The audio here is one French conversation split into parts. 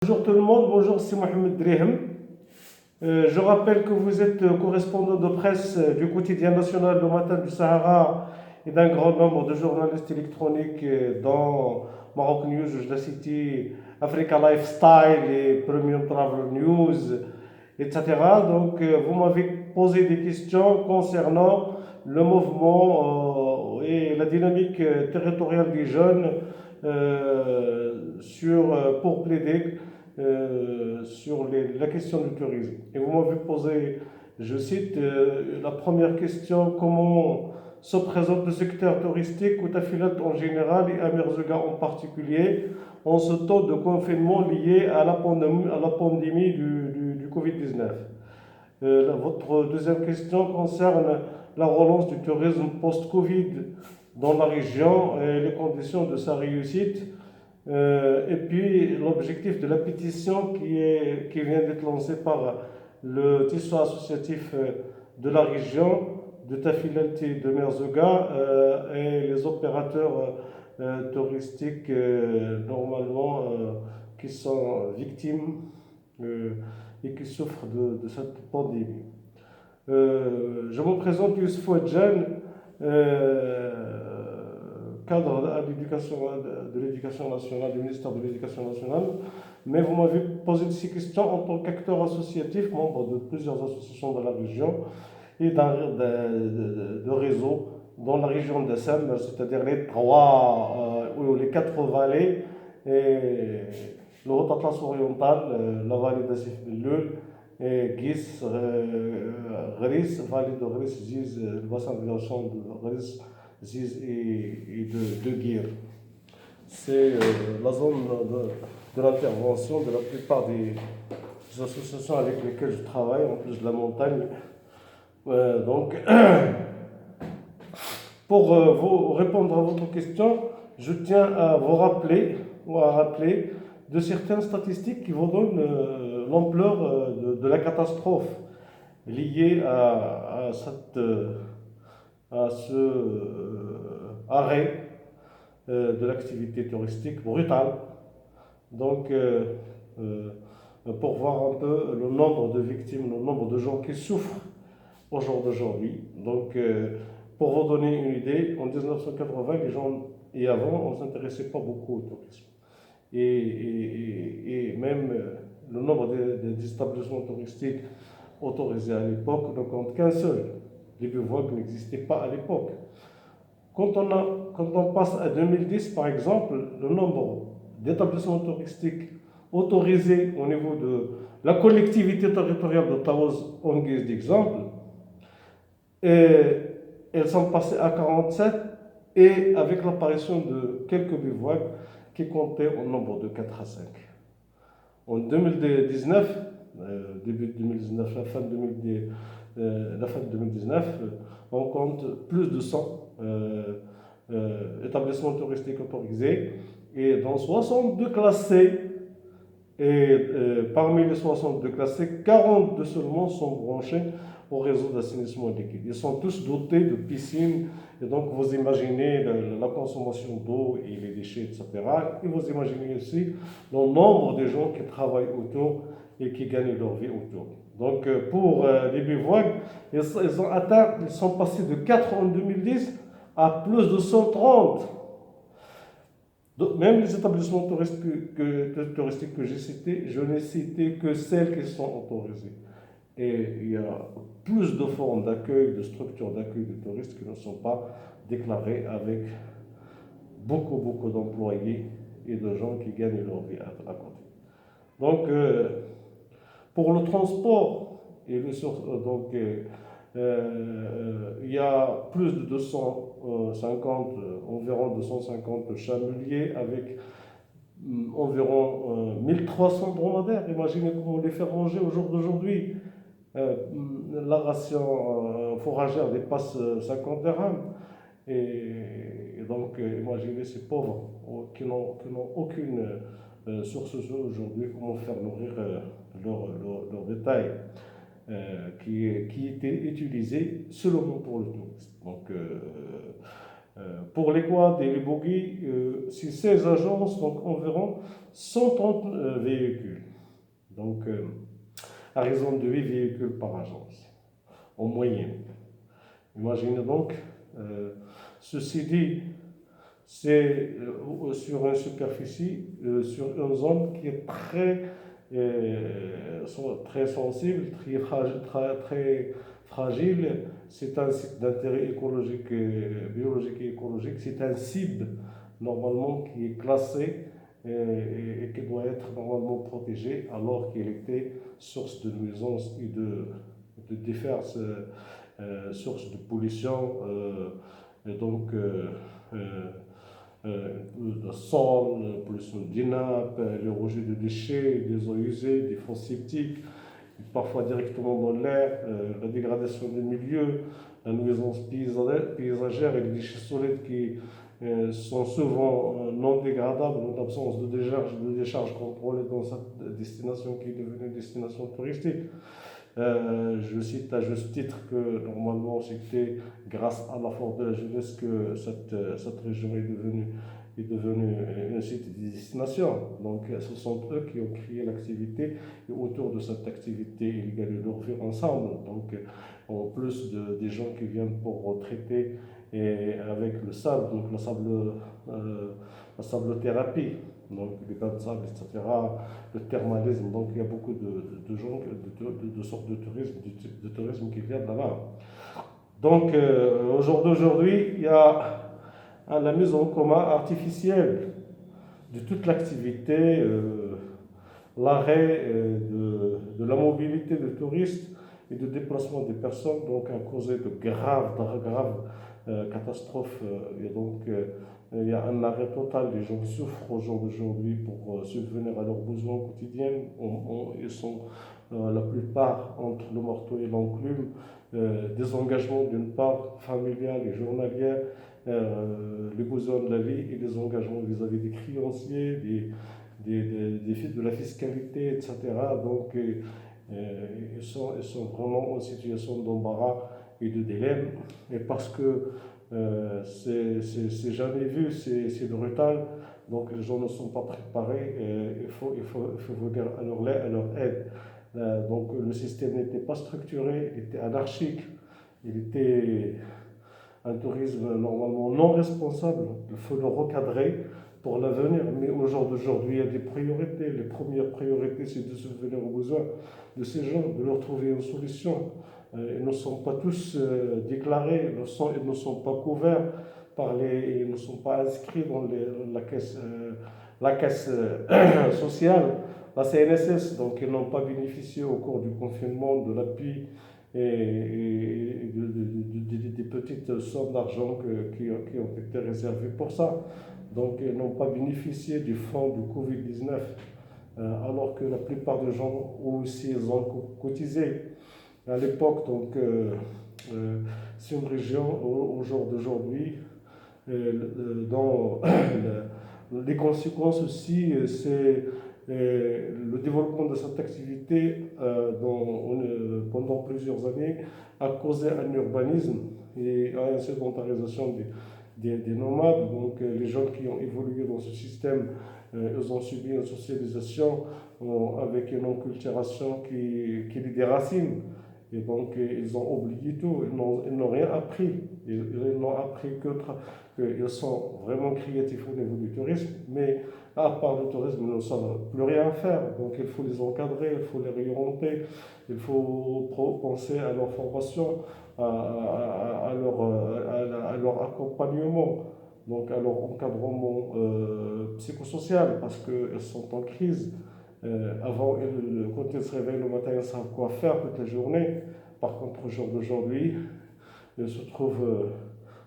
Bonjour tout le monde, bonjour, c'est Mohamed Drehem. Je rappelle que vous êtes correspondant de presse du quotidien national Le Matin du Sahara et d'un grand nombre de journalistes électroniques dans Maroc News, Oujda City, Africa Lifestyle et Premium Travel News, etc. Donc, vous m'avez posé des questions concernant le mouvement et la dynamique territoriale des jeunes pour plaider sur la question du tourisme. Et vous m'avez posé, je cite, la première question: comment se présente le secteur touristique, Outafilat en général et à Merzouga en particulier, en ce temps de confinement lié à la pandémie du Covid-19? Votre deuxième question concerne la relance du tourisme post-Covid dans la région et les conditions de sa réussite. Et puis l'objectif de la pétition qui vient d'être lancée par le tissu associatif de la région, de Tafilalti, de Merzouga et les opérateurs touristiques normalement qui sont victimes euh, et qui souffrent de cette pandémie. Je me présente, Youssef Ouadjan, cadre de l'éducation nationale, du ministère de l'Éducation nationale, mais vous m'avez posé ces questions en tant qu'acteur associatif, membre de plusieurs associations de la région et de réseaux dans la région de Sam, c'est-à-dire ou les quatre vallées, et le Haut Atlas oriental, la vallée d'Assif Belloul, et Gis, Gris, vallée de Gris, Ziz, le bassin de versation de Gris, Ziz et de Gir. C'est la zone de l'intervention de la plupart des associations avec lesquelles je travaille, en plus de la montagne. Donc, pour vous répondre à votre question, je tiens à vous rappeler ou à rappeler de certaines statistiques qui vous donnent l'ampleur de la catastrophe liée à ce arrêt de l'activité touristique brutale. Donc, euh, pour voir un peu le nombre de victimes, le nombre de gens qui souffrent au jour d'aujourd'hui. Donc, pour vous donner une idée, en 1980, les gens, et avant, on ne s'intéressait pas beaucoup au tourisme. Et même le nombre d'établissements touristiques autorisés à l'époque ne compte qu'un seul. Les bivouacs n'existaient pas à l'époque. Quand on passe à 2010, par exemple, le nombre d'établissements touristiques autorisés au niveau de la collectivité territoriale de Taouz, en guise d'exemple, et elles sont passées à 47, et avec l'apparition de quelques bivouacs qui comptaient au nombre de 4 à 5. En 2019, début 2019, la fin de 2019, on compte plus de 100 établissements touristiques autorisés et dans 62 classés. Et parmi les 62 classés, 42 seulement sont branchés au réseau d'assainissement liquide. Ils sont tous dotés de piscines, et donc vous imaginez la consommation d'eau et les déchets, etc. Et vous imaginez aussi le nombre de gens qui travaillent autour et qui gagnent leur vie autour. Donc pour les bivouacs, ils sont passés de 4 en 2010 à plus de 130. Donc, même les établissements touristiques que j'ai cités, je n'ai cité que celles qui sont autorisées. Et il y a plus de formes d'accueil, de structures d'accueil de touristes qui ne sont pas déclarées, avec beaucoup d'employés et de gens qui gagnent leur vie à côté. Donc, pour le transport, il y a plus de 250, environ 250 chameliers avec environ 1300 dromadaires. Imaginez comment les faire manger au jour d'aujourd'hui. La ration fourragère dépasse 50 dirhams. Et donc, imaginez ces pauvres qui n'ont aucune source aujourd'hui, comment faire nourrir leur bétail qui était utilisé seulement pour le tourisme. Donc, Pour les quads et les bogies, c'est 16 agences, donc environ 130 véhicules. Donc, à raison de 8 véhicules par agence, en moyenne. Imaginez donc, ceci dit, c'est sur une superficie, sur une zone qui est très sensible, très fragile. C'est un site d'intérêt écologique, biologique et écologique. C'est un site normalement qui est classé et qui doit être normalement protégé alors qu'il était source de nuisances et de diverses sources de pollution. Et donc, le sol, la pollution des nappes, le rejet de déchets, des eaux usées, des fonds septiques, parfois directement dans l'air, la dégradation des milieux, la nuisance paysagère et les déchets solides qui sont souvent non dégradables en absence de décharge contrôlée dans cette destination qui est devenue une destination touristique. Je cite à juste titre que normalement c'était grâce à l'effort de la jeunesse que cette région est devenue un site de destination. Donc ce sont eux qui ont créé l'activité et autour de cette activité ils gagnent leur vie ensemble. Donc en plus des gens qui viennent pour traiter et avec le sable, donc la sablothérapie, donc les bains de sable, etc., le thermalisme. Donc il y a beaucoup de gens, de sortes de tourisme, de tourisme qui viennent là-bas. Donc au jour d'aujourd'hui, il y a la mise en commun artificielle de toute l'activité, l'arrêt de la mobilité des touristes et de déplacement des personnes, donc a causé de graves catastrophes. Et donc, il y a un arrêt total. Les gens souffrent au jour d'aujourd'hui pour subvenir à leurs besoins quotidiens. Ils sont la plupart entre le marteau et l'enclume. Des engagements d'une part familiale et journalière, les besoins de la vie et des engagements vis-à-vis des créanciers, de la fiscalité, etc. Donc, ils sont vraiment en situation d'embarras et de dilemme. Et parce que c'est jamais vu, c'est brutal, donc les gens ne sont pas préparés, il faut venir à leur aide. Donc le système n'était pas structuré, il était anarchique, il était un tourisme normalement non responsable, il faut le recadrer pour l'avenir. Mais au jour d'aujourd'hui, il y a des priorités. Les premières priorités, c'est de subvenir aux besoins de ces gens, de leur trouver une solution. Ils ne sont pas tous déclarés, ils ne sont pas couverts ils ne sont pas inscrits dans la caisse sociale, la CNSS, donc ils n'ont pas bénéficié au cours du confinement de l'appui et des petites sommes d'argent qui ont été réservées pour ça. Donc ils n'ont pas bénéficié du fonds du Covid-19, alors que la plupart des gens aussi ils ont cotisé à l'époque. Donc c'est une région au jour d'aujourd'hui dont les conséquences aussi, c'est le développement de cette activité pendant plusieurs années a causé un urbanisme et une sédentarisation des nomades. Donc les gens qui ont évolué dans ce système, ils ont subi une socialisation avec une enculturation qui les déracine. Et donc ils ont oublié tout, ils n'ont rien appris. Ils n'ont appris qu'ils sont vraiment créatifs au niveau du tourisme, mais à part le tourisme, ils ne savent plus rien faire. Donc il faut les encadrer, il faut les réorienter, il faut penser à leur formation, à leur accompagnement, donc à leur encadrement psychosocial, parce qu'ils sont en crise. Avant, quand ils se réveillent le matin, ils savent quoi faire toute la journée. Par contre, au jour d'aujourd'hui, ils se trouvent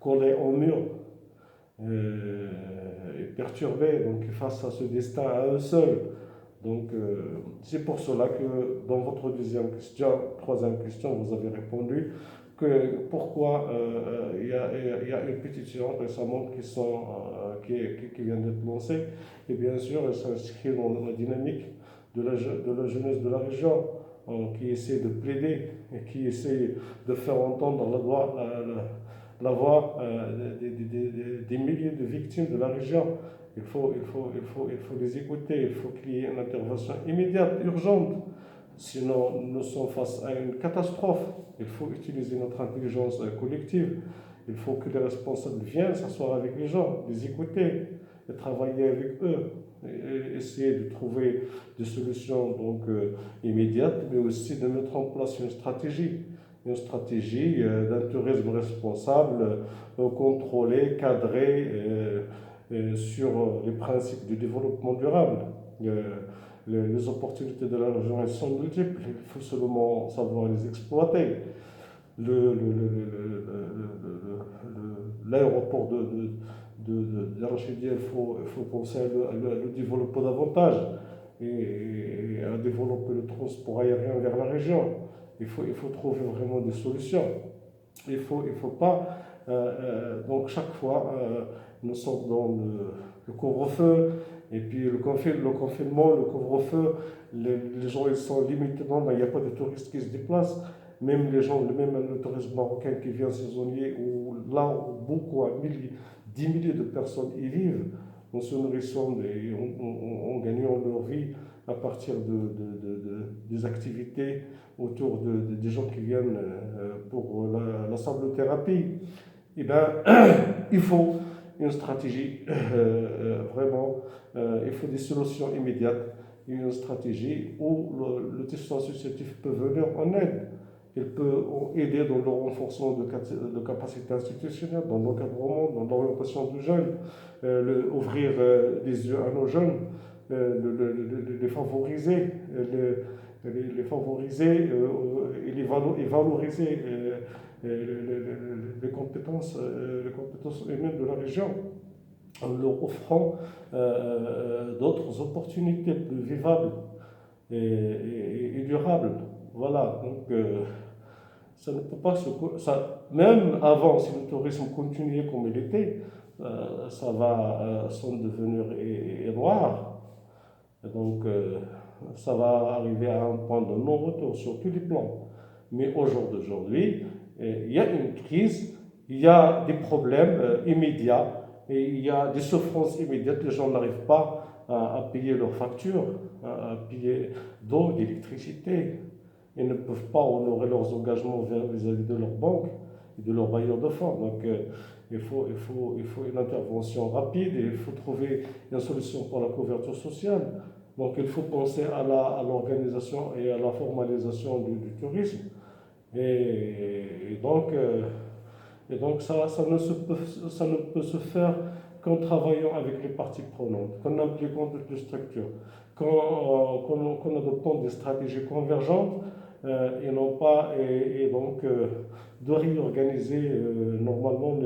collés au mur et perturbés, donc face à ce destin à eux seuls. Donc, c'est pour cela que dans votre troisième question, vous avez répondu que pourquoi il y a une pétition récemment qui vient d'être lancée, et bien sûr, elle s'inscrit dans la dynamique de la jeunesse de la région, qui essaie de plaider et qui essaie de faire entendre la voix des milliers de victimes de la région. Il faut les écouter, il faut qu'il y ait une intervention immédiate, urgente. Sinon, nous sommes face à une catastrophe. Il faut utiliser notre intelligence collective. Il faut que les responsables viennent s'asseoir avec les gens, les écouter, et travailler avec eux, et essayer de trouver des solutions immédiates, mais aussi de mettre en place une stratégie d'un tourisme responsable, contrôlé, cadré sur les principes du développement durable. Les opportunités de la région elles sont multiples, il faut seulement savoir les exploiter. L'aéroport d'Arachidi, il faut penser à le développer davantage et à développer le transport aérien vers la région. Il faut trouver vraiment des solutions. Il faut pas. Donc, chaque fois, nous sommes dans le couvre-feu, et puis le confinement, le couvre-feu, les gens ils sont limités. Non, il n'y a pas de touristes qui se déplacent. Même les gens, même le tourisme marocain qui vient saisonnier, où là où beaucoup, 10 milliers de personnes y vivent, en se nourrissant et en gagnant leur vie à partir des activités autour des gens qui viennent pour la sablothérapie. Eh bien, il faut une stratégie, vraiment, il faut des solutions immédiates, une stratégie où le tissu associatif peut venir en aide. Il peut aider dans le renforcement de capacités institutionnelles, dans l'encadrement, dans l'orientation des jeunes, ouvrir les yeux à nos jeunes, les favoriser, les favoriser et valoriser les compétences humaines de la région, en leur offrant d'autres opportunités plus vivables et durables. Voilà, donc ça ne peut pas même avant, si le tourisme continuait comme il était, ça va s'en devenir noir. Donc, ça va arriver à un point de non-retour sur tous les plans. Mais au jour d'aujourd'hui, il y a une crise, il y a des problèmes immédiats, et il y a des souffrances immédiates. Les gens n'arrivent pas à payer leurs factures, à payer d'eau, d'électricité. Ils ne peuvent pas honorer leurs engagements vis-à-vis de leur banque et de leurs bailleurs de fonds. Donc, il faut une intervention rapide et il faut trouver une solution pour la couverture sociale. Donc, il faut penser à l'organisation et à la formalisation du tourisme. Et donc, ça ne peut se faire qu'en travaillant avec les parties prenantes, qu'en impliquant toutes les structures, qu'en adoptant des stratégies convergentes et non pas, et donc de réorganiser normalement,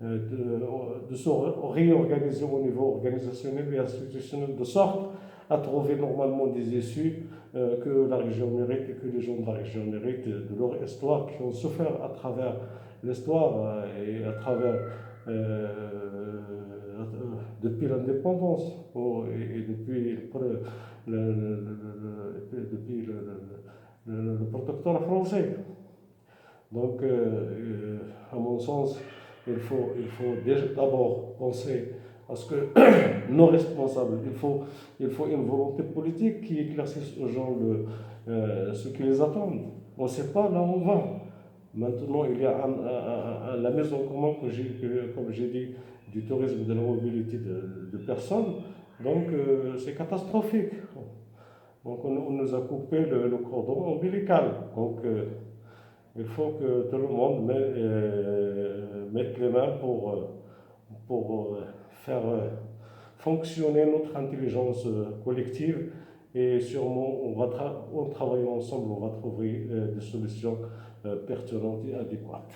de se réorganiser au niveau organisationnel et institutionnel de sorte à trouver normalement des issues que la région mérite et que les gens de la région méritent de leur histoire, qui ont souffert à travers l'histoire et à travers depuis l'indépendance et depuis le protectorat français. Donc, à mon sens, il faut d'abord penser à ce que nos responsables, il faut une volonté politique qui éclaircisse aux gens ce qu'ils attendent. On ne sait pas là où on va. Maintenant, il y a la mise en commun, comme j'ai dit, du tourisme de la mobilité de personnes. Donc, c'est catastrophique. Donc, on nous a coupé le cordon ombilical. Donc, il faut que tout le monde mette les mains pour faire fonctionner notre intelligence collective. Et sûrement, en travaillant ensemble, on va trouver des solutions pertinentes et adéquates.